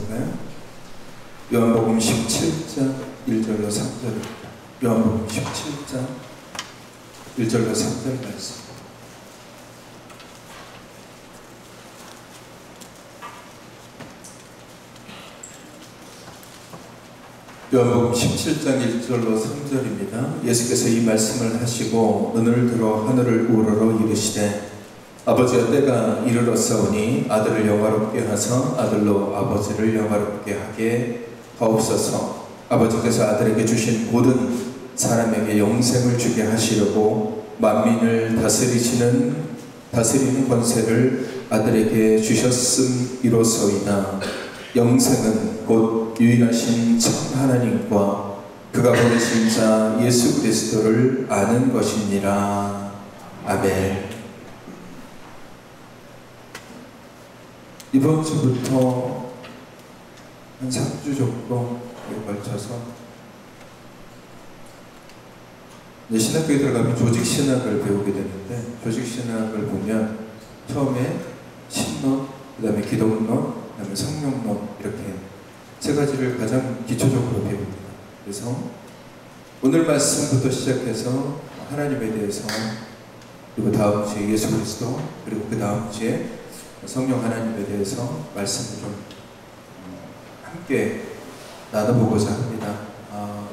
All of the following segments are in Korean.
말씀인가요? 요한복음 17장 1절로 3절입니다. 요한복음 17장 1절로 3절 말씀. 요한복음 17장 1절로 3절입니다. 예수께서 이 말씀을 하시고 눈을 들어 하늘을 우러러 이르시되 아버지여 때가 이르렀사오니 아들을 영화롭게 하사 아들로 아버지를 영화롭게 하게 하옵소서. 아버지께서 아들에게 주신 모든 사람에게 영생을 주게 하시려고 만민을 다스리는 권세를 아들에게 주셨음이로소이다. 영생은 곧 유일하신 참 하나님과 그가 보내신 자 예수 그리스도를 아는 것이니라. 아멘. 이번 주부터 한 3주 정도에 걸쳐서 신학교에 들어가면 조직신학을 배우게 되는데, 조직신학을 보면 처음에 신론, 그 다음에 기독론, 그 다음에 성령론, 이렇게 세 가지를 가장 기초적으로 배웁니다. 그래서 오늘 말씀부터 시작해서 하나님에 대해서, 그리고 다음 주에 예수 그리스도, 그리고 그 다음 주에 성령 하나님에 대해서 말씀을 좀 함께 나눠보고자 합니다.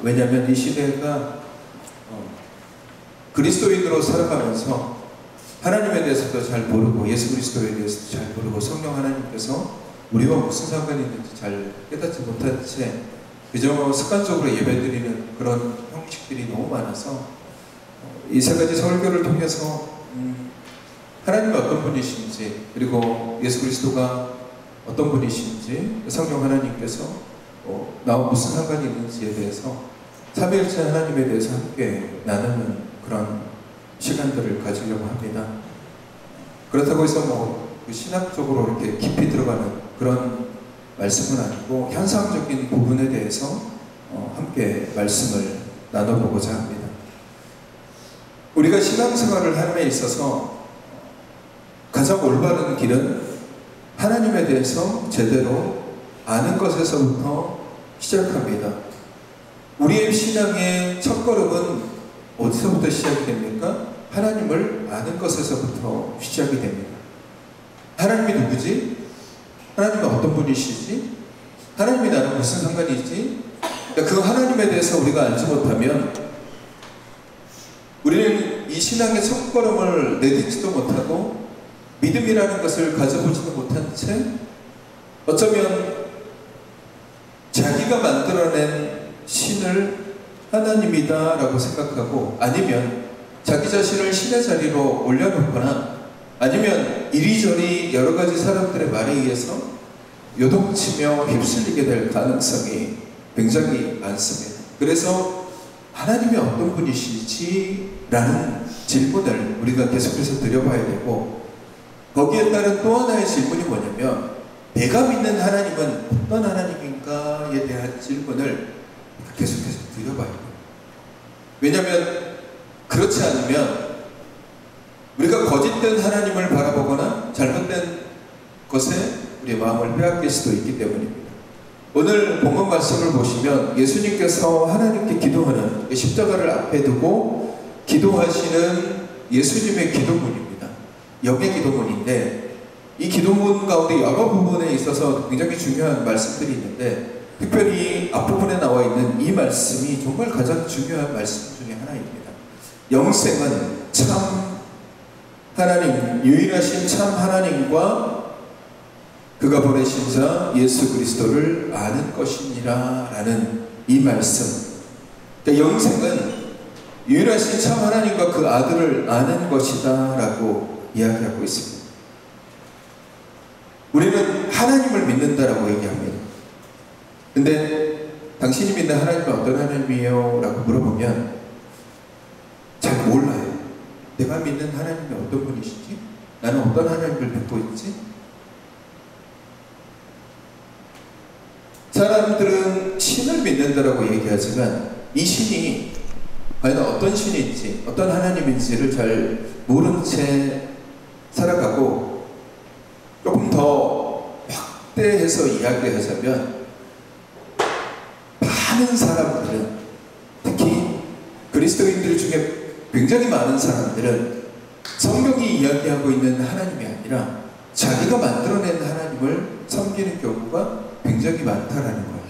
왜냐하면 이 시대가 그리스도인으로 살아가면서 하나님에 대해서도 잘 모르고 예수 그리스도에 대해서도 잘 모르고 성령 하나님께서 우리와 무슨 상관이 있는지 잘 깨닫지 못한 채 그저 습관적으로 예배드리는 그런 형식들이 너무 많아서 이 세 가지 설교를 통해서 하나님이 어떤 분이신지, 그리고 예수 그리스도가 어떤 분이신지, 성령 하나님께서 나와 무슨 상관이 있는지에 대해서 삼위일체 하나님에 대해서 함께 나누는 그런 시간들을 가지려고 합니다. 그렇다고 해서 신학적으로 이렇게 깊이 들어가는 그런 말씀은 아니고 현상적인 부분에 대해서 함께 말씀을 나눠보고자 합니다. 우리가 신앙생활을 하는 데 있어서 가장 올바른 길은 하나님에 대해서 제대로 아는 것에서부터 시작합니다. 우리의 신앙의 첫걸음은 어디서부터 시작이 됩니까? 하나님을 아는 것에서부터 시작이 됩니다. 하나님이 누구지? 하나님이 어떤 분이시지? 하나님이 나랑 무슨 상관이 있지? 그 하나님에 대해서 우리가 알지 못하면 우리는 이 신앙의 첫걸음을 내딛지도 못하고 믿음이라는 것을 가져보지도 못한 채 어쩌면 자기가 만들어낸 신을 하나님이다 라고 생각하고, 아니면 자기 자신을 신의 자리로 올려놓거나, 아니면 이리저리 여러 가지 사람들의 말에 의해서 요동치며 휩쓸리게 될 가능성이 굉장히 많습니다. 그래서 하나님이 어떤 분이시지? 라는 질문을 우리가 계속해서 드려봐야 되고, 거기에 따른 또 하나의 질문이 뭐냐면 내가 믿는 하나님은 어떤 하나님인가에 대한 질문을 계속해서 드려봐야 돼요. 왜냐하면 그렇지 않으면 우리가 거짓된 하나님을 바라보거나 잘못된 것에 우리의 마음을 빼앗길 수도 있기 때문입니다. 오늘 본문 말씀을 보시면 예수님께서 하나님께 기도하는 십자가를 앞에 두고 기도하시는 예수님의 기도문입니다. 영의 기도문인데, 이 기도문 가운데 여러 부분에 있어서 굉장히 중요한 말씀들이 있는데, 특별히 앞부분에 나와 있는 이 말씀이 정말 가장 중요한 말씀 중에 하나입니다. 영생은 참 하나님, 유일하신 참 하나님과 그가 보내신 자 예수 그리스도를 아는 것이니라 라는 이 말씀. 그러니까 영생은 유일하신 참 하나님과 그 아들을 아는 것이다 라고 이야기하고 있습니다. 우리는 하나님을 믿는다라고 얘기합니다. 근데 당신이 믿는 하나님은 어떤 하나님이에요? 라고 물어보면 잘 몰라요. 내가 믿는 하나님이 어떤 분이시지? 나는 어떤 하나님을 믿고 있지? 사람들은 신을 믿는다라고 얘기하지만 이 신이 과연 어떤 신인지, 어떤 하나님인지를 잘 모른 채 살아가고, 조금 더 확대 확대해서 이야기하자면 많은 사람들은, 특히 그리스도인들 중에 굉장히 많은 사람들은 성경이 이야기하고 있는 하나님이 아니라 자기가 만들어낸 하나님을 섬기는 경우가 굉장히 많다라는 거예요.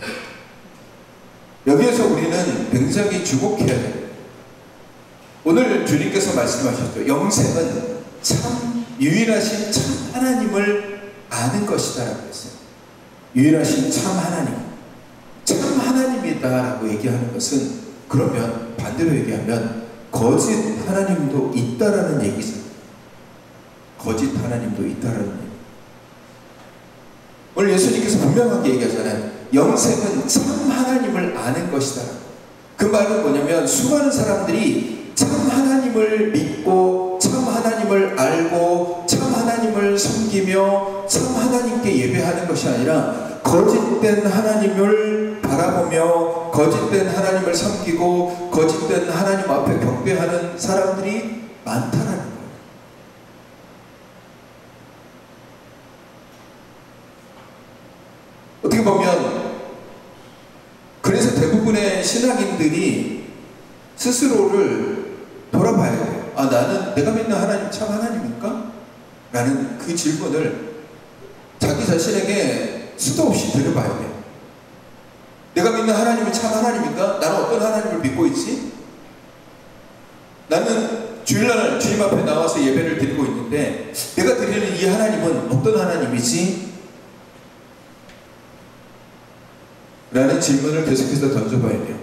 여기에서 우리는 굉장히 주목해야 돼요. 오늘 주님께서 말씀하셨죠. 영생은 참 유일하신 참 하나님을 아는 것이다 라고 했어요. 유일하신 참 하나님, 참 하나님이다 라고 얘기하는 것은, 그러면 반대로 얘기하면 거짓 하나님도 있다라는 얘기죠. 거짓 하나님도 있다라는 얘기. 오늘 예수님께서 분명하게 얘기하잖아요. 영생은 참 하나님을 아는 것이다. 그 말은 뭐냐면 수많은 사람들이 참 하나님을 믿고 참 하나님을 알고 참 하나님을 섬기며 참 하나님께 예배하는 것이 아니라 거짓된 하나님을 바라보며 거짓된 하나님을 섬기고 거짓된 하나님 앞에 경배하는 사람들이 많다라는 거예요. 어떻게 보면 그래서 대부분의 신앙인들이 스스로를 돌아봐야 돼요. 아, 나는 내가 믿는 하나님 참 하나님입니까? 라는 그 질문을 자기 자신에게 수도 없이 들어봐야 돼요. 내가 믿는 하나님이 참 하나님인가? 나는 어떤 하나님을 믿고 있지? 나는 주일날 주님 앞에 나와서 예배를 드리고 있는데 내가 드리는 이 하나님은 어떤 하나님이지? 라는 질문을 계속해서 던져봐야 돼요.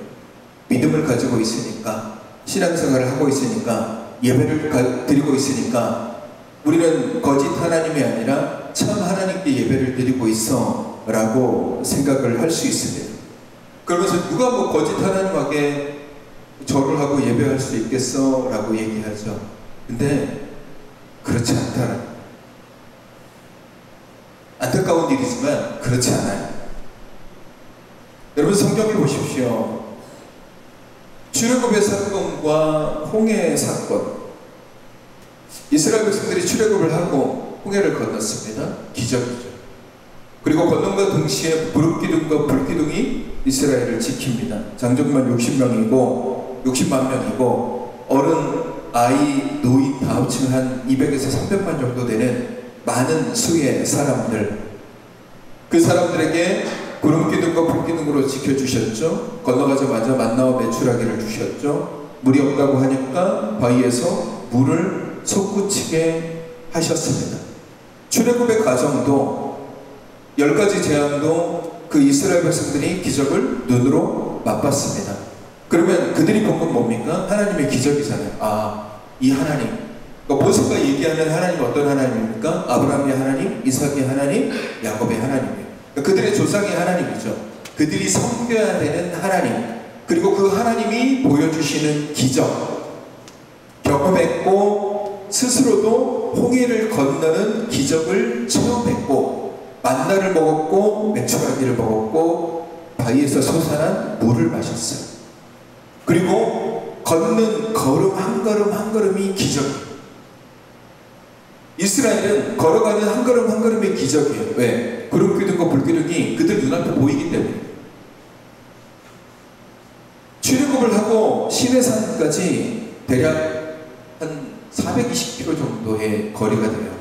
믿음을 가지고 있으니까, 신앙생활을 하고 있으니까, 예배를 드리고 있으니까 우리는 거짓 하나님이 아니라 참 하나님께 예배를 드리고 있어 라고 생각을 할 수 있습니다. 그러면서 누가 뭐 거짓 하나님에게 절을 하고 예배할 수 있겠어 라고 얘기하죠. 근데 그렇지 않다. 안타까운 일이지만 그렇지 않아요. 여러분 성경을 보십시오. 출애굽의 사건과 홍해의 사건. 이스라엘 백성들이 출애굽을 하고 홍해를 건넜습니다. 기적이죠. 그리고 건넌과 동시에 무릎기둥과 불기둥이 이스라엘을 지킵니다. 장정만 60명이고 60만 명이고 어른, 아이, 노인 다 합치면 한 200에서 300만 정도 되는 많은 수의 사람들. 그 사람들에게 구름기둥과 불기둥으로 지켜주셨죠. 건너가자마자 만나와 메추라기를 주셨죠. 물이 없다고 하니까 바위에서 물을 솟구치게 하셨습니다. 출애굽의 과정도 10가지 재앙도 그 이스라엘 백성들이 기적을 눈으로 맛봤습니다. 그러면 그들이 본 건 뭡니까? 하나님의 기적이잖아요. 아, 이 하나님, 그러니까 모세가 얘기하는 하나님 어떤 하나님입니까? 아브라함의 하나님, 이삭의 하나님, 야곱의 하나님이에요. 그들의 조상의 하나님이죠. 그들이 섬겨야 되는 하나님, 그리고 그 하나님이 보여주시는 기적 경험했고 스스로도 홍해를 건너는 기적을 체험했고 만나를 먹었고 메추라기를 먹었고 바위에서 솟아난 물을 마셨어요. 그리고 걷는 걸음 한 걸음 한 걸음이 기적이에요. 이스라엘은 걸어가는 한 걸음 한 걸음의 기적이에요. 왜? 구름기둥과 불기둥이 그들 눈앞에 보이기 때문에. 출애굽을 하고 시내산까지 대략 한 420km 정도의 거리가 돼요.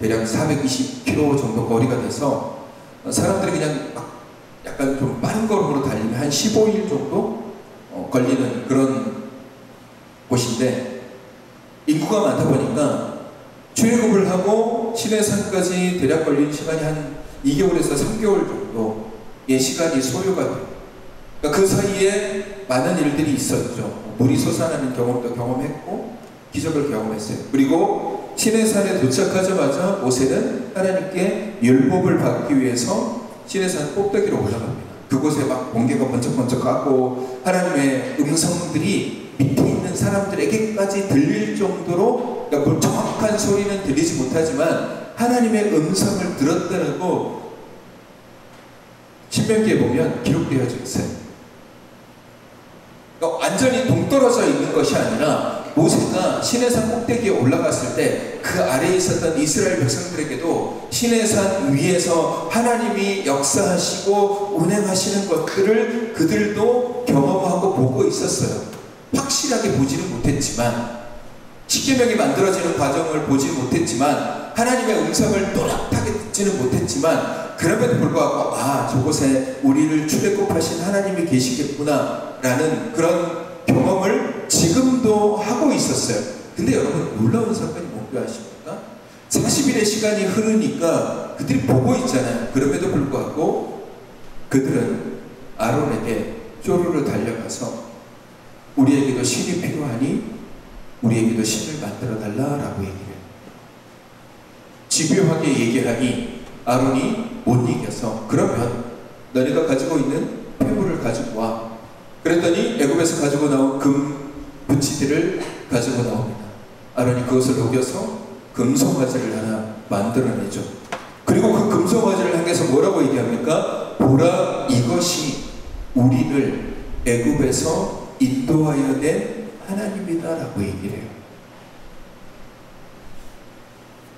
대략 420km 정도 거리가 돼서 사람들이 그냥 막 약간 좀 빠른 걸음으로 달리면 한 15일 정도 걸리는 그런 곳인데 인구가 많다 보니까 출애굽을 하고 시내산까지 대략 걸리는 시간이 한 2개월에서 3개월 정도의 시간이 소요가 돼요. 그러니까 그 사이에 많은 일들이 있었죠. 물이 솟아나는 경험도 경험했고 기적을 경험했어요. 그리고 시내산에 도착하자마자 모세는 하나님께 율법을 받기 위해서 시내산 꼭대기로 올라갑니다. 그곳에 막 번개가 번쩍번쩍 가고 하나님의 음성들이 밑에 있는 사람들에게까지 들릴 정도로, 그러니까 정확한 소리는 들리지 못하지만 하나님의 음성을 들었다고 신명기에 보면 기록되어져 있어요. 그러니까 완전히 동떨어져 있는 것이 아니라 모세가 시내산 꼭대기에 올라갔을 때 그 아래에 있었던 이스라엘 백성들에게도 시내산 위에서 하나님이 역사하시고 운행하시는 것들을 그들도 경험하고 보고 있었어요. 확실하게 보지는 못했지만, 십계명이 만들어지는 과정을 보지 못했지만, 하나님의 음성을 또렷하게 듣지는 못했지만, 그럼에도 불구하고 저곳에 우리를 출애굽하신 하나님이 계시겠구나 라는 그런 경험을 지금도 하고 있었어요. 근데 여러분, 놀라운 사건이 뭔지 아십니까? 40일의 시간이 흐르니까 그들이 보고 있잖아요. 그럼에도 불구하고 그들은 아론에게 쪼르르 달려가서 우리에게도 신이 필요하니 우리에게도 신을 만들어 달라라고 얘기해요. 집요하게 얘기하니 아론이 못 이겨서, 그러면 너희가 가지고 있는 폐물을 가지고 와. 그랬더니 애굽에서 가지고 나온 금 분치들을 가지고 나옵니다. 아론이 그것을 녹여서 금송아지를 하나 만들어내죠. 그리고 그 금송아지를 향해서 뭐라고 얘기합니까? 보라, 이것이 우리를 애굽에서 인도하여 낸 하나님이다 라고 얘기를 해요.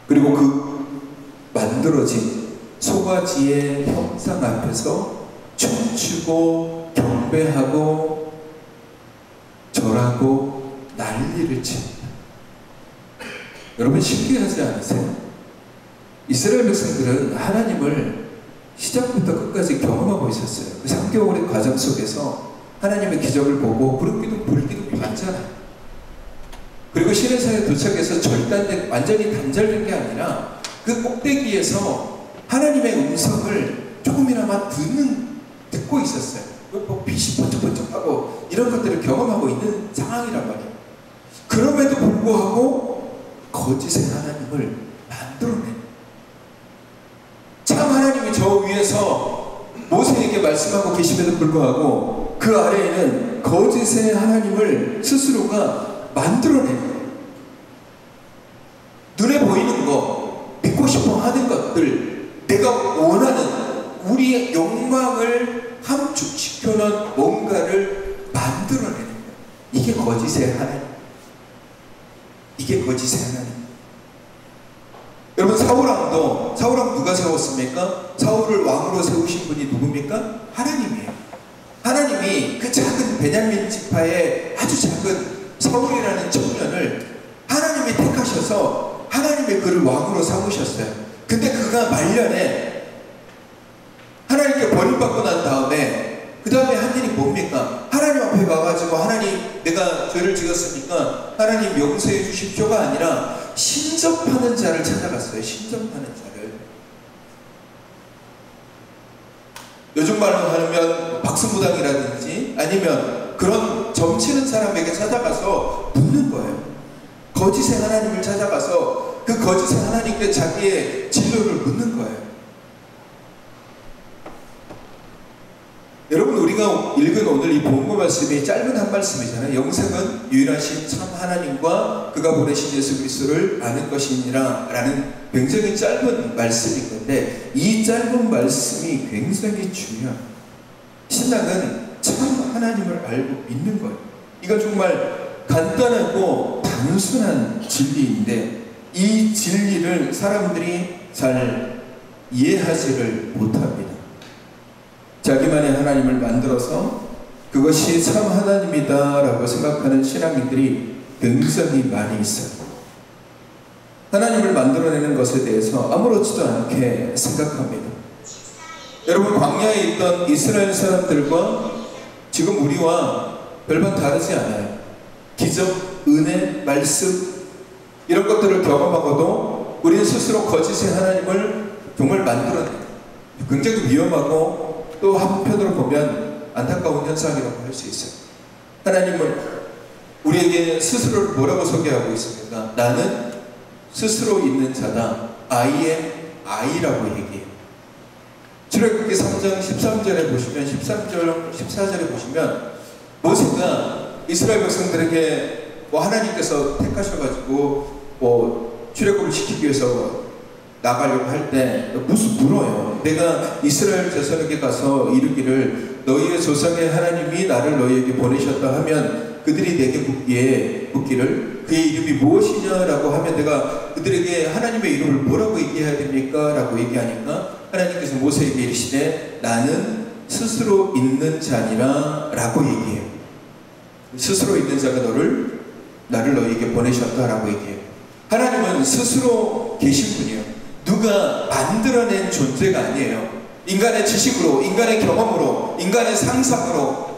그리고 그 만들어진 송아지의 형상 앞에서 춤추고 경배하고 절하고 난리를 칩니다. 여러분, 신기하지 않으세요? 이스라엘 백성들은 하나님을 시작부터 끝까지 경험하고 있었어요. 그 3개월의 과정 속에서 하나님의 기적을 보고 불기둥 봤잖아요. 그리고 시내산에 도착해서 완전히 단절된 게 아니라 그 꼭대기에서 하나님의 음성을 조금이나마 듣고 있었어요. 빛이 번쩍번쩍하고 이런 것들을 경험하고 있는 상황이란 말이에요. 그럼에도 불구하고 거짓의 하나님을 만들어낸, 참 하나님이 저 위에서 모세에게 말씀하고 계심에도 불구하고 그 아래에는 거짓의 하나님을 스스로가 만들어낸 거예요. 눈에 보이는 거, 믿고 싶어 하는 것들, 내가 원하는 우리의 욕망을 함축시켜놓은 뭔가를 만들어내는 거예요. 이게 거짓의 하나님. 이게 거짓의 하나님. 여러분, 사울왕 누가 세웠습니까? 사울을 왕으로 세우신 분이 누굽니까? 하나님이에요. 하나님이 그 작은 베냐민 지파의 아주 작은 사울이라는 청년을 하나님이 택하셔서 하나님의 그를 왕으로 삼으셨어요. 근데 그가 말년에 하나님께 버림받고 난 다음에 그 다음에 한 일이 뭡니까? 하나님 앞에 가가지고, 하나님, 내가 죄를 지었으니까 하나님 용서해 주십시오가 아니라 신접하는 자를 찾아갔어요. 신접하는 자를. 요즘 말로 하면 박수무당이라든지 아니면 그런 점치는 사람에게 찾아가서 묻는 거예요. 거짓의 하나님을 찾아가서 그 거짓의 하나님께 자기의 진로를 묻는 거예요. 여러분, 우리가 읽은 오늘 이 본문 말씀이 짧은 한 말씀이잖아요. 영생은 유일하신 참 하나님과 그가 보내신 예수 그리스도를 아는 것이니라 라는 굉장히 짧은 말씀인 건데, 이 짧은 말씀이 굉장히 중요합니다. 신앙은 참 하나님을 알고 믿는 거예요. 이건 정말 간단하고 단순한 진리인데, 이 진리를 사람들이 잘 이해하지를 못합니다. 자기만의 하나님을 만들어서 그것이 참 하나님이다 라고 생각하는 신앙인들이 굉장히 많이 있어요. 하나님을 만들어내는 것에 대해서 아무렇지도 않게 생각합니다. 여러분, 광야에 있던 이스라엘 사람들과 지금 우리와 별반 다르지 않아요. 기적, 은혜, 말씀 이런 것들을 경험하고도 우리는 스스로 거짓의 하나님을 정말 만들어내요. 굉장히 위험하고 또 한편으로 보면 안타까운 현상이라고 할 수 있어요. 하나님은 우리에게 스스로를 뭐라고 소개하고 있습니까? 나는 스스로 있는 자다. I am I라고 얘기해요. 출애굽기 3장 13절에 보시면, 13절, 14절에 보시면 모세가 이스라엘 백성들에게 하나님께서 택하셔가지고 출애굽을 시키기 위해서 나가려고 할 때 물어요. 내가 이스라엘 자손에게 가서 이르기를 너희의 조상의 하나님이 나를 너희에게 보내셨다 하면 그들이 내게 묻기를 그의 이름이 무엇이냐라고 하면 내가 그들에게 하나님의 이름을 뭐라고 얘기해야 됩니까? 라고 얘기하니까 하나님께서 모세에게 이르시되 나는 스스로 있는 자니라 라고 얘기해요. 스스로 있는 자가 나를 너희에게 보내셨다 라고 얘기해요. 하나님은 스스로 계신 분이에요. 누가 만들어낸 존재가 아니에요. 인간의 지식으로, 인간의 경험으로, 인간의 상상으로,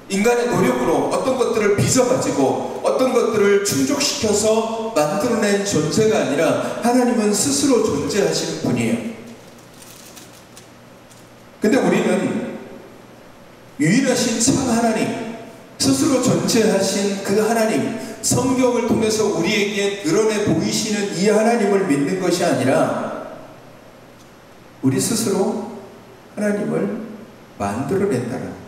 인간의 노력으로 어떤 것들을 빚어가지고 어떤 것들을 충족시켜서 만들어낸 존재가 아니라 하나님은 스스로 존재하시는 분이에요. 근데 우리는 유일하신 참 하나님, 스스로 존재하신 그 하나님, 성경을 통해서 우리에게 드러내 보이시는 이 하나님을 믿는 것이 아니라 우리 스스로 하나님을 만들어낸다는,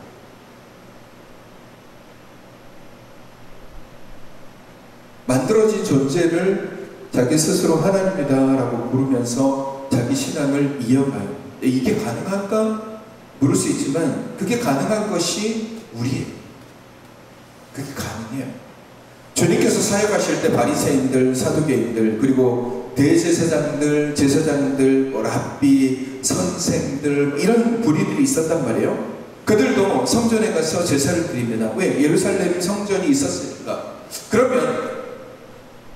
만들어진 존재를 자기 스스로 하나님이다 라고 부르면서 자기 신앙을 이어가요. 이게 가능할까? 물을 수 있지만 그게 가능한 것이 우리예요. 그게 가능해요. 주님께서 사역하실 때 바리새인들, 사두개인들, 그리고 대제사장들, 제사장들, 랍비, 선생들 이런 부류들이 있었단 말이에요. 그들도 성전에 가서 제사를 드립니다. 왜? 예루살렘 성전이 있었으니까. 그러면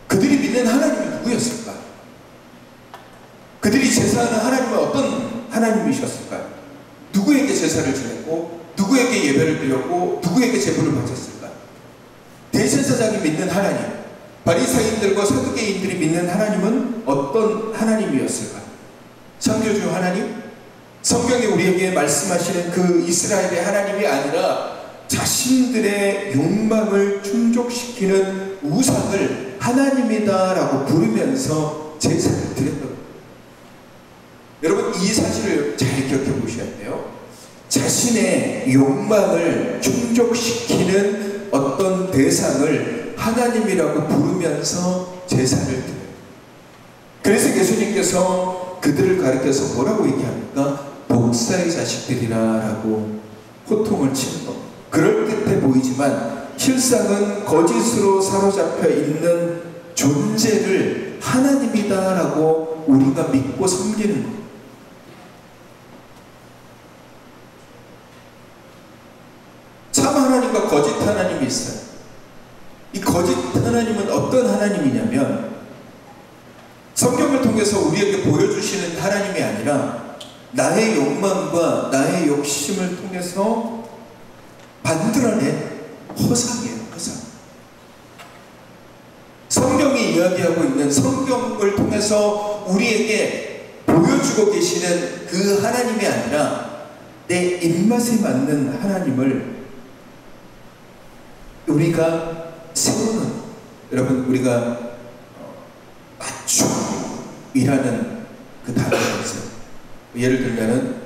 그들이 믿는 하나님이 누구였을까? 그들이 제사하는 하나님은 어떤 하나님이셨을까요? 누구에게 제사를 지냈고 누구에게 예배를 드렸고 누구에게 제물을 바쳤을까요? 대제사장이 믿는 하나님, 바리새인들과 사두개인들이 믿는 하나님은 어떤 하나님이었을까요? 창조주 하나님? 성경이 우리에게 말씀하시는 그 이스라엘의 하나님이 아니라 자신들의 욕망을 충족시키는 우상을 하나님이다라고 부르면서 제사를 드렸던, 여러분 이 사실을 잘 기억해 보셔야 돼요. 자신의 욕망을 충족시키는 어떤 대상을 하나님이라고 부르면서 제사를 드려요. 그래서 예수님께서 그들을 가리켜서 뭐라고 얘기합니까? 독사의 자식들이라 라고 호통을 치는 것. 그럴듯해 보이지만 실상은 거짓으로 사로잡혀 있는 존재를 하나님이다 라고 우리가 믿고 섬기는 것. 참 하나님과 거짓 하나님이 있어요. 이 거짓 하나님은 어떤 하나님이냐면 성경을 통해서 우리에게 보여주시는 하나님이 아니라 나의 욕망과 나의 욕심을 통해서 만들어낸 허상이에요. 허상. 성경이 이야기하고 있는, 성경을 통해서 우리에게 보여주고 계시는 그 하나님이 아니라 내 입맛에 맞는 하나님을 우리가 세우는, 여러분 우리가 맞춤이라는 그 단어가 있어요. 예를 들면은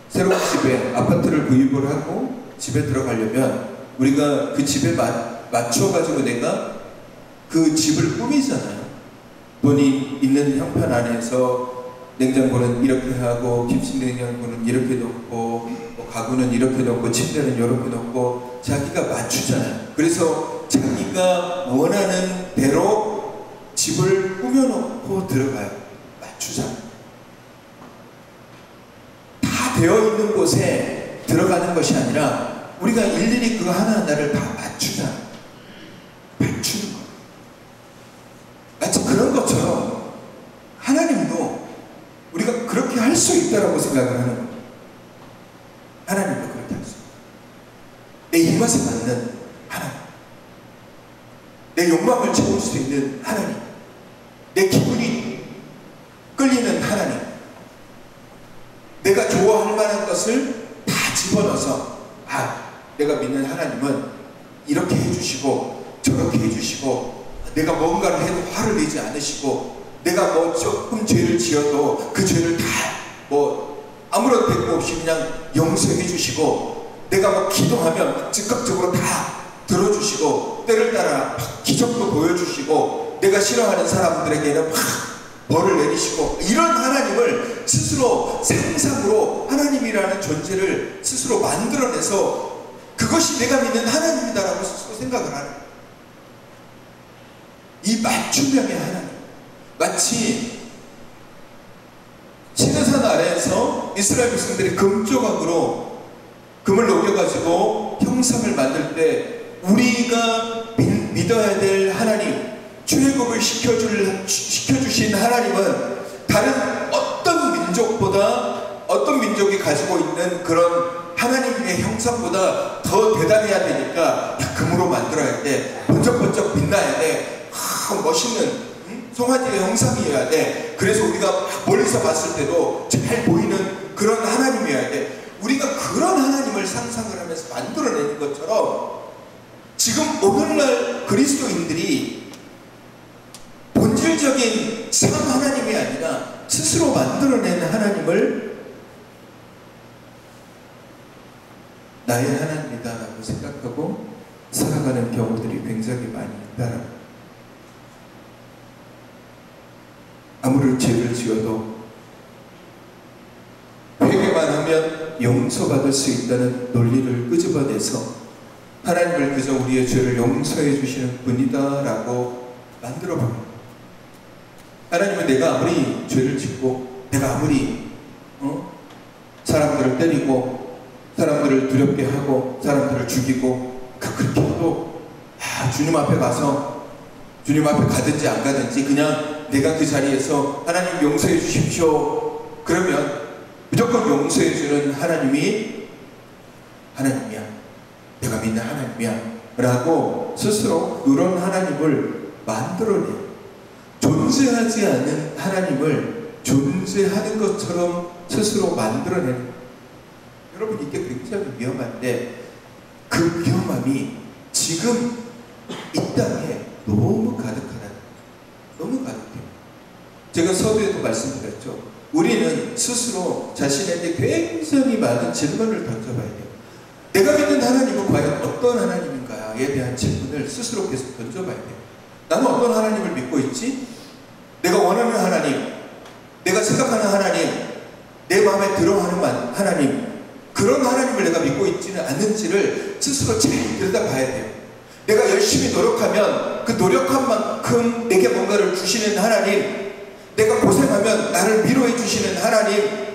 새로운 집에 아파트를 구입을 하고 집에 들어가려면 우리가 그 집에 맞춰가지고 내가 그 집을 꾸미잖아요. 돈이 있는 형편 안에서 냉장고는 이렇게 하고 김치 냉장고는 이렇게 놓고 가구는 이렇게 놓고 침대는 이렇게 놓고 자기가 맞추잖아요. 그래서 자기가 원하는 대로 집을 꾸며놓고 들어가요. 맞추잖아요. 다 되어 있는 곳에 들어가는 것이 아니라 우리가 일일이 그 하나하나를 다 맞추잖아요. 맞추는 거예요. 마치 그런 것처럼 하나님도 우리가 그렇게 할 수 있다라고 생각을 하는 거예요. 하나님도 그렇게 할 수 있어요. 내 입맛에 맞는 하나님, 내 욕망을 채울 수 있는 하나님, 내 기분이 끌리는 하나님, 내가 좋아할 만한 것을 다 집어넣어서 내가 믿는 하나님은 이렇게 해주시고 저렇게 해주시고 내가 뭔가를 해도 화를 내지 않으시고 내가 뭐 조금 죄를 지어도 그 죄를 다 아무런 대꾸 없이 그냥 용서해 주시고 내가 뭐 기도하면 즉각적으로 다 들어주시고 때를 따라 기적도 보여주시고 내가 싫어하는 사람들에게는 벌을 내리시고, 이런 하나님을 스스로 상상으로 하나님이라는 존재를 스스로 만들어내서 그것이 내가 믿는 하나님이다라고 스스로 생각을 하는 거예요. 이 맞춤형의 하나님, 마치 시내산 아래에서 이스라엘 백성들이 금조각으로 금을 녹여가지고 형상을 만들 때 우리가 믿어야 될 하나님, 출애굽을 시켜주신 하나님은 다른 어떤 민족보다, 어떤 민족이 가지고 있는 그런 하나님의 형상보다 더 대단해야 되니까 금으로 만들어야 돼. 번쩍번쩍 빛나야 돼. 멋있는 송아지의 형상이어야 돼. 그래서 우리가 멀리서 봤을 때도 잘 보이는 그런 하나님이어야 돼. 우리가 그런 하나님을 상상을 하면서 만들어내는 것처럼 지금 오늘날 그리스도인들이 본질적인 참 하나님이 아니라 스스로 만들어낸 하나님을 나의 하나님이다 라고 생각하고 살아가는 경우들이 굉장히 많이 있다라고. 아무리 죄를 지어도 회개만 하면 용서받을 수 있다는 논리를 끄집어내서 하나님을 그저 우리의 죄를 용서해 주시는 분이다 라고 만들어버려요. 하나님은 내가 아무리 죄를 짓고 내가 아무리 사람들을 때리고 사람들을 두렵게 하고 사람들을 죽이고 그렇게 해도 주님 앞에 가서 주님 앞에 가든지 안 가든지 그냥 내가 그 자리에서 하나님 용서해 주십시오. 그러면 무조건 용서해 주는 하나님이 하나님이야. 내가 믿는 하나님이야. 라고 스스로 그런 하나님을 만들어내요. 존재하지 않은 하나님을 존재하는 것처럼 스스로 만들어내는 거예요. 여러분 이게 굉장히 위험한데 그 위험함이 지금 이 땅에 너무 가득하다. 너무 가득해요. 제가 서두에도 말씀드렸죠. 우리는 스스로 자신에게 굉장히 많은 질문을 던져봐야 돼요. 내가 믿는 하나님은 과연 어떤 하나님인가에 대한 질문을 스스로 계속 던져봐야 돼요. 나는 어떤 하나님을 믿고 있지? 내가 원하는 하나님, 내가 생각하는 하나님, 내 마음에 들어하는 하나님, 그런 하나님을 내가 믿고 있지는 않는지를 스스로 잘 들여다봐야 돼요. 내가 열심히 노력하면 그 노력한 만큼 내게 뭔가를 주시는 하나님, 내가 고생하면 나를 위로해 주시는 하나님,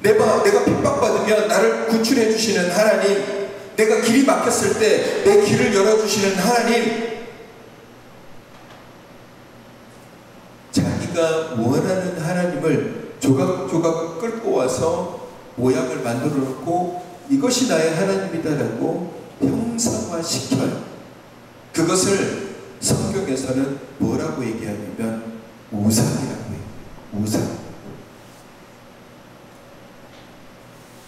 내가 핍박받으면 나를 구출해 주시는 하나님, 내가 길이 막혔을 때 내 길을 열어주시는 하나님, 자기가 원하는 하나님을 조각조각 끌고 와서 모양을 만들어 놓고 이것이 나의 하나님이다라고 형상화시켜요. 그것을 성경에서는 뭐라고 얘기하냐면 우상이라고 해요. 우상.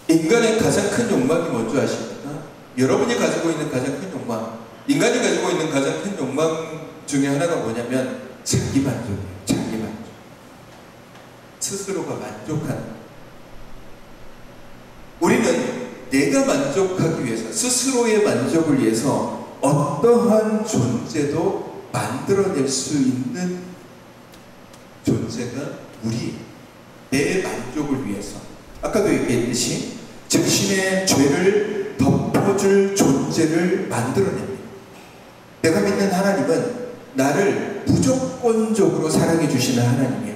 인간의 가장 큰 욕망이 뭔지 아십니까? 여러분이 가지고 있는 가장 큰 욕망, 인간이 가지고 있는 가장 큰 욕망 중에 하나가 뭐냐면 자기 만족이에요. 자기 만족. 스스로가 만족하는. 우리는 내가 만족하기 위해서, 스스로의 만족을 위해서 어떠한 존재도 만들어낼 수 있는 존재가 우리, 내 만족을 위해서. 아까도 얘기했듯이 자신의 죄를 덮어줄 존재를 만들어냅니다. 내가 믿는 하나님은 나를 무조건적으로 사랑해 주시는 하나님이에요.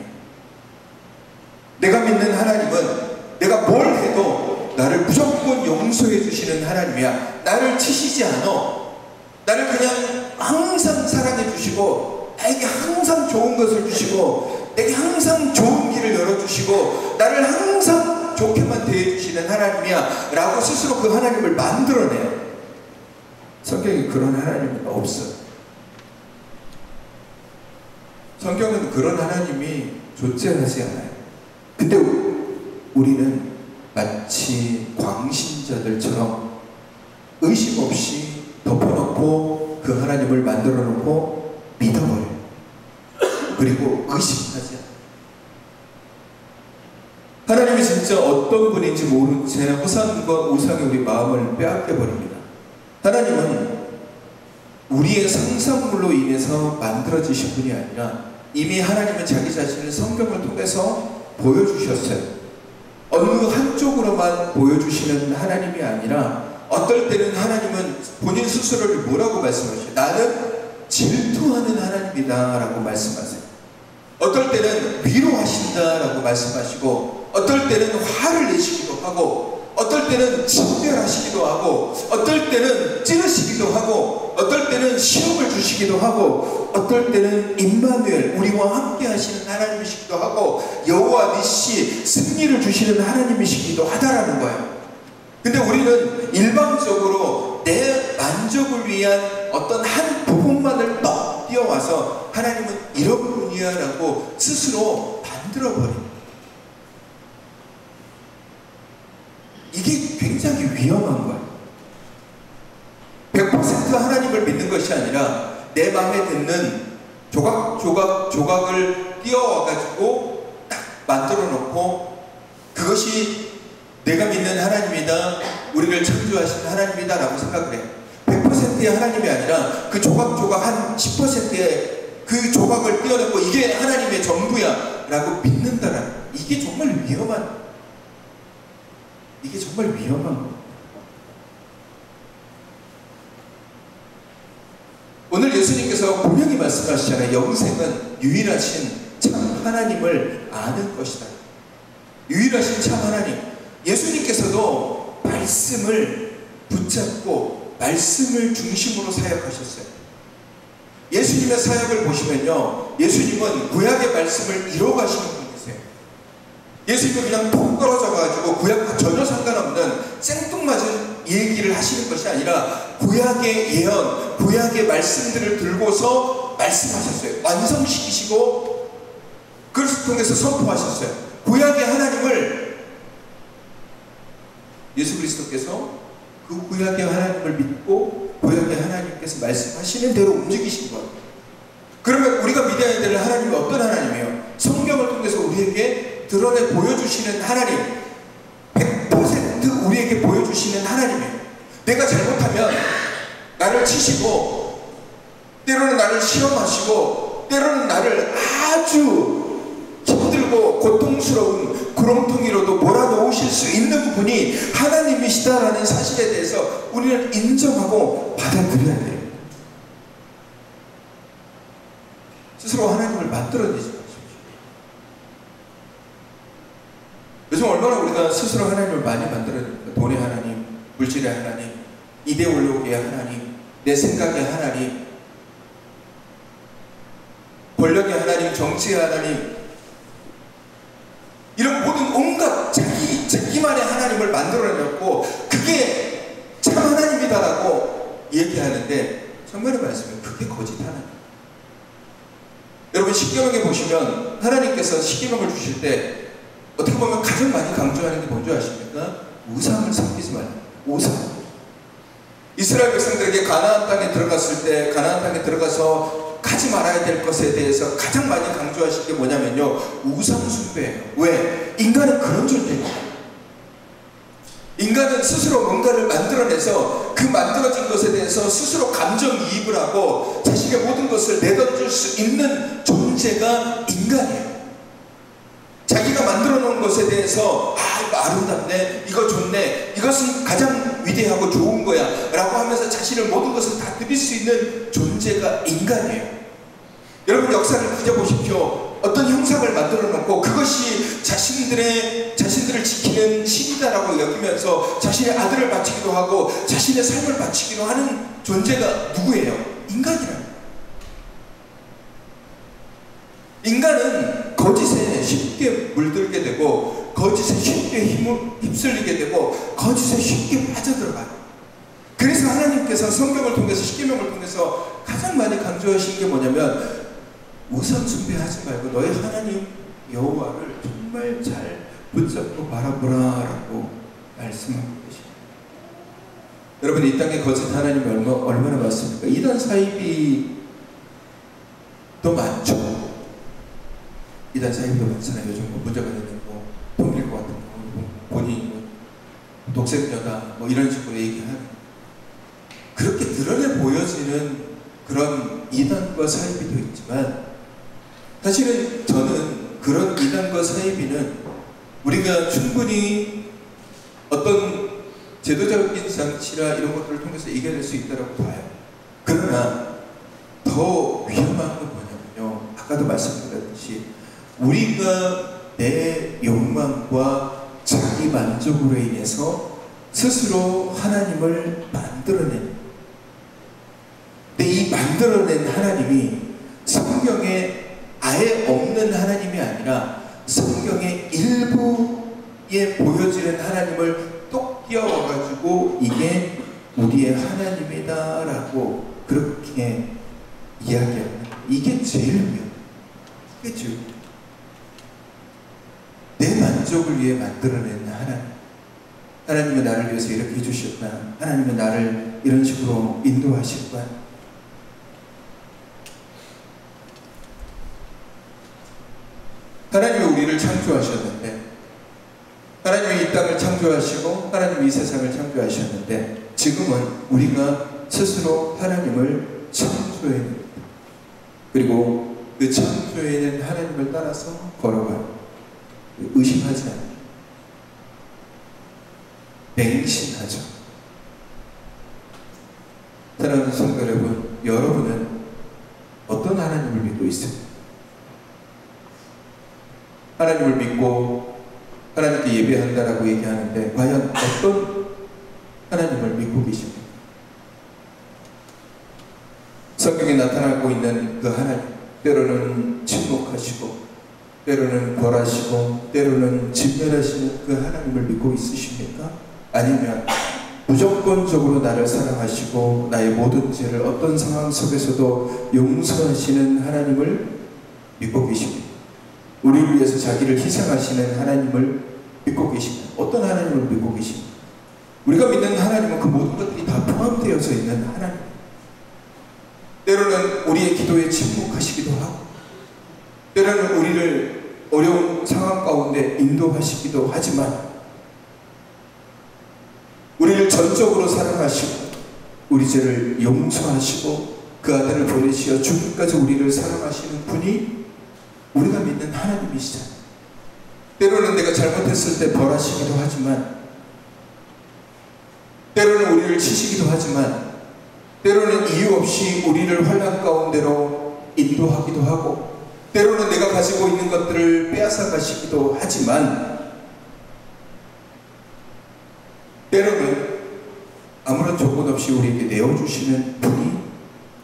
내가 믿는 하나님은 내가 뭘 해도 나를 무조건 용서해 주시는 하나님이야. 나를 치시지 않아. 나를 그냥 항상 사랑해 주시고 나에게 항상 좋은 것을 주시고 내게 항상 좋은 길을 열어주시고 나를 항상 좋게만 대해주시는 하나님이야 라고 스스로 그 하나님을 만들어내요. 성경에 그런 하나님은 없어요. 성경은 그런 하나님이 존재하지 않아요. 근데 우리는 마치 광신자들처럼 의심 없이 덮어놓고 그 하나님을 만들어 놓고 믿어버려요. 그리고 의심하지 않아요. 하나님이 진짜 어떤 분인지 모른 채 허상과 우상에 우리 마음을 빼앗겨 버립니다. 하나님은 우리의 상상물로 인해서 만들어지신 분이 아니라 이미 하나님은 자기 자신을 성경을 통해서 보여주셨어요. 어느 한쪽 표적으로만 보여주시는 하나님이 아니라 어떨 때는 하나님은 본인 스스로를 뭐라고 말씀하셔요? 나는 질투하는 하나님이다 라고 말씀하세요. 어떨 때는 위로하신다 라고 말씀하시고, 어떨 때는 화를 내시기도 하고, 어떨 때는 진멸하시기도 하고, 어떨 때는 찌르시기도 하고, 어떨 때는 시험을 주시기도 하고, 어떨 때는 임마누엘 우리와 함께 하시는 하나님이시기도 하고, 여호와 니시 승리를 주시는 하나님이시기도 하다라는 거예요. 근데 우리는 일방적으로 내 만족을 위한 어떤 한 부분만을 떡 띄워와서 하나님은 이런 분이야 라고 스스로 만들어버립니다. 이게 굉장히 위험한 거예요. 100% 하나님을 믿는 것이 아니라 내 마음에 드는 조각을 띄워와가지고 딱 만들어 놓고, 그것이 내가 믿는 하나님이다, 우리를 창조하신 하나님이다 라고 생각을 해요. 100%의 하나님이 아니라 그 조각 한 10%의 그 조각을 띄워놓고 이게 하나님의 전부야 라고 믿는다라는, 이게 정말 위험한 거. 오늘 예수님께서 분명히 말씀하시잖아요. 영생은 유일하신 참 하나님을 아는 것이다. 유일하신 참 하나님. 예수님께서도 말씀을 붙잡고 말씀을 중심으로 사역하셨어요. 예수님의 사역을 보시면요, 예수님은 구약의 말씀을 이뤄가시는 분이세요. 예수님은 그냥 톡 떨어져가지고 구약과 전혀 상관없는 생뚱맞은 얘기를 하시는 것이 아니라 구약의 예언, 구약의 말씀들을 들고서 말씀하셨어요. 완성시키시고 그것을 통해서 선포하셨어요. 구약의 하나님을, 예수 그리스도께서 그 구약의 하나님을 믿고 구약의 하나님께서 말씀하시는 대로 움직이신 거예요. 그러면 우리가 믿어야 될 하나님이 어떤 하나님이에요? 성경을 통해서 우리에게 드러내 보여주시는 하나님, 100% 우리에게 보여주시는 하나님이에요. 내가 잘못하면 나를 치시고, 때로는 나를 시험하시고, 때로는 나를 아주 힘들고 고통스러운 구렁텅이로도 몰아넣으실 수 있는 분이 하나님이시다라는 사실에 대해서 우리는 인정하고 받아들여야 돼요. 스스로 하나님을 만들어내지 마십시오. 요즘 얼마나 우리가 스스로 하나님을 많이 만들어냅니까? 돈의 하나님, 물질의 하나님, 이데올로기의 하나님, 내 생각의 하나님, 권력의 하나님, 정치의 하나님, 이런 모든 온갖 자기만의 하나님을 만들어내놓고 그게 참 하나님이다라고 얘기하는데, 정말의 말씀은 그게 거짓 하나님. 여러분 십계명에 보시면 하나님께서 십계명을 주실 때 어떻게 보면 가장 많이 강조하는 게 뭔지 아십니까? 우상을 섬기지 말라. 우상. 이스라엘 백성들에게 가나안 땅에 들어갔을 때, 가나안 땅에 들어가서 가지 말아야 될 것에 대해서 가장 많이 강조하신 게 뭐냐면요, 우상 숭배예요. 왜? 인간은 그런 존재예요. 인간은 스스로 뭔가를 만들어내서 그 만들어진 것에 대해서 스스로 감정이입을 하고 자신의 모든 것을 내던질 수 있는 존재가 인간이에요. 자기가 만들어 놓은 것에 대해서 이거 아름답네, 이거 좋네, 이것은 가장 위대하고 좋은 거야 라고 하면서 자신의 모든 것을 다 드릴 수 있는 존재가 인간이에요. 여러분 역사를 뒤져보십시오. 어떤 형상을 만들어 놓고 그것이 자신들을 지키는 신이다라고 여기면서 자신의 아들을 바치기도 하고 자신의 삶을 바치기도 하는 존재가 누구예요? 인간이라는. 인간은 거짓에 쉽게 물들게 되고 거짓에 쉽게 휩쓸리게 되고 거짓에 쉽게 빠져들어가요. 그래서 하나님께서 성경을 통해서 십계명을 통해서 가장 많이 강조하신 게 뭐냐면, 우상 숭배하지 말고 너의 하나님 여호와를 정말 잘 붙잡고 바라보라 라고 말씀하고 계십니다. 여러분 이 땅에 거짓 하나님이 얼마나 많습니까? 이단 사이비 더 많죠. 이단 사이비도 많잖아요. 요즘 뭐 문제가 되는 거, 통일 것 같은 거, 본인이 독생녀다 뭐 이런 식으로 얘기하는, 그렇게 드러내 보여지는 그런 이단과 사이비도 있지만, 사실은 저는 그런 이단과 사이비는 우리가 충분히 어떤 제도적인 장치나 이런 것들을 통해서 이겨낼 수 있다고 봐요. 그러나 더 위험한 건 뭐냐면요, 아까도 말씀드렸듯이 우리가 내 욕망과 자기 만족으로 인해서 스스로 하나님을 만들어낸, 근데 이 만들어낸 하나님이 성경에 아예 없는 하나님이 아니라 성경의 일부에 보여지는 하나님을 똑 끼워가지고 이게 우리의 하나님이다라고 그렇게 이야기하는, 이게 제일 위험해요. 이게 제일 위험해요. 내 만족을 위해 만들어낸 하나님. 하나님은 나를 위해서 이렇게 해주셨다. 하나님은 나를 이런 식으로 인도하실 거야. 하나님이 우리를 창조하셨는데, 하나님이 이 땅을 창조하시고 하나님이 이 세상을 창조하셨는데, 지금은 우리가 스스로 하나님을 창조해냅니다. 그리고 그 창조해낸 하나님을 따라서 걸어가요. 의심하지 않아요. 맹신하죠. 사랑하는 성도 여러분, 여러분은 어떤 하나님을 믿고 있습니까? 하나님을 믿고 하나님께 예배한다라고 얘기하는데 과연 어떤 하나님을 믿고 계십니까? 성경에 나타나고 있는 그 하나님, 때로는 침묵하시고 때로는 벌하시고 때로는 진멸하시는 그 하나님을 믿고 있으십니까? 아니면 무조건적으로 나를 사랑하시고 나의 모든 죄를 어떤 상황 속에서도 용서하시는 하나님을 믿고 계십니까? 우리를 위해서 자기를 희생하시는 하나님을 믿고 계십니까? 어떤 하나님을 믿고 계십니까? 우리가 믿는 하나님은 그 모든 것들이 다 포함되어져 있는 하나님. 때로는 우리의 기도에 침묵하시기도 하고 때로는 우리를 어려운 상황 가운데 인도하시기도 하지만 우리를 전적으로 사랑하시고 우리 죄를 용서하시고 그 아들을 보내시어 죽음까지 우리를 사랑하시는 분이 우리가 믿는 하나님이시잖아요. 때로는 내가 잘못했을 때 벌하시기도 하지만 때로는 우리를 치시기도 하지만 때로는 이유 없이 우리를 환난 가운데로 인도하기도 하고 때로는 내가 가지고 있는 것들을 빼앗아 가시기도 하지만 때로는 아무런 조건 없이 우리에게 내어주시는 분이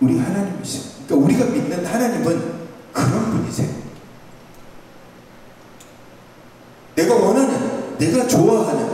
우리 하나님이세요. 그러니까 우리가 믿는 하나님은 그런 분이세요. 내가 원하는, 내가 좋아하는